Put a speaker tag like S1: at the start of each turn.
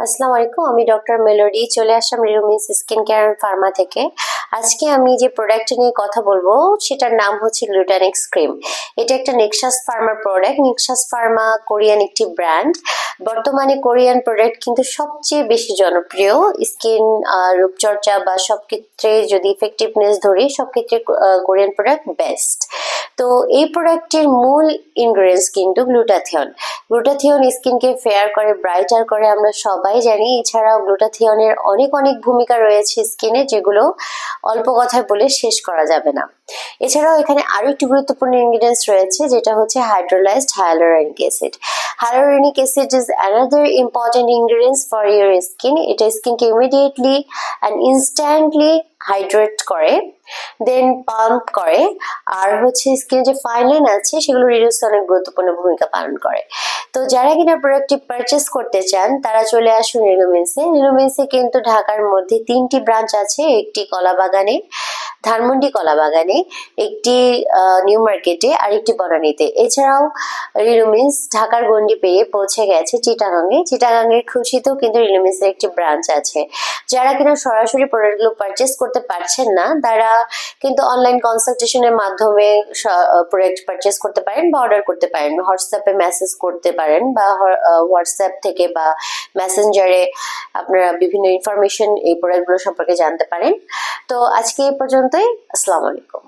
S1: আসসালামু আলাইকুম, আমি ডক্টর মেলোডি চলে আসলাম রিরুমিস স্কিন কেয়ার ফার্মা থেকে। আজকে আমি যে প্রোডাক্ট নিয়ে কথা বলবো সেটার নাম হচ্ছে গ্লুটানিক্স ক্রিম। এটা একটা Nexus farmer product. Nexus Pharma Korean একটি ব্র্যান্ড। বর্তমানে কোরিয়ান প্রোডাক্ট কিন্তু সবচেয়ে বেশি জনপ্রিয়। স্কিন রূপচর্চা বা সব ক্ষেত্রে যদি ইফেক্টিভনেস ধরি, সব ক্ষেত্রে কোরিয়ান প্রোডাক্ট বেস্ট। তো এই প্রোডাক্টের মূল ইনগ্রেডিয়েন্টস কিন্তু গ্লুটাথিয়ন। গ্লুটাথিয়ন স্কিনকে ফেয়ার করে, ব্রাইটার করে, আমরা সবাই জানি। এছাড়াও গ্লুটাথিয়নের অনেক অনেক ভূমিকা রয়েছে স্কিনে, যেগুলো অল্প কথায় বলে শেষ করা যাবে না। এছাড়াও এখানে আরো একটি গুরুত্বপূর্ণ ইনগ্রিডিয়েন্টস রয়েছে, যেটা হচ্ছে hydrolysed hyaluronic acid. Hyaluronic acid is another important ingredient for your skin. এটা স্কিনকে ইমিডিয়েটলি অ্যান্ড ইনস্ট্যান্টলি হাইড্রেট করে, দেন পাম্প করে, আর হচ্ছে স্কিনে যে ফাইন লাইন আছে সেগুলো রিডিউস অনেক গুরুত্বপূর্ণ ভূমিকা পালন করে। তো যারা কিনা প্রোডাক্টটি পারচেস করতে চান তারা চলে আসুন রিলুমিন্সে। রিলুমিন্সে কিন্তু ঢাকার মধ্যে 3টি ব্রাঞ্চ আছে, একটি কলাবাগানে, ধানমন্ডি কলাবাগানে, একটি নিউ মার্কেটে, আর একটি বনানীতে। এছাড়াও রিলুমিন্স ঢাকার গণ্ডি পেয়ে পৌঁছে গেছে চিটাগাঙে। চিটাগাঙের খুশিতেও কিন্তু রিলুমিন্সের একটি ব্রাঞ্চ আছে। যারা কিনা সরাসরি প্রোডাক্টগুলো পারচেস করতে পারছেন না, তারা কিন্তু অনলাইন কনসালটেশনের মাধ্যমে প্রোডাক্ট পারচেস করতে পারেন বা অর্ডার করতে পারেন। হোয়াটসঅ্যাপে মেসেজ করতে পারেন বা হোয়াটসঅ্যাপ থেকে বা মেসেঞ্জারে আপনারা বিভিন্ন ইনফরমেশন এই প্রোডাক্টগুলো সম্পর্কে জানতে পারেন। তো আজকে এই পর্যন্তই। আসসালামু আলাইকুম।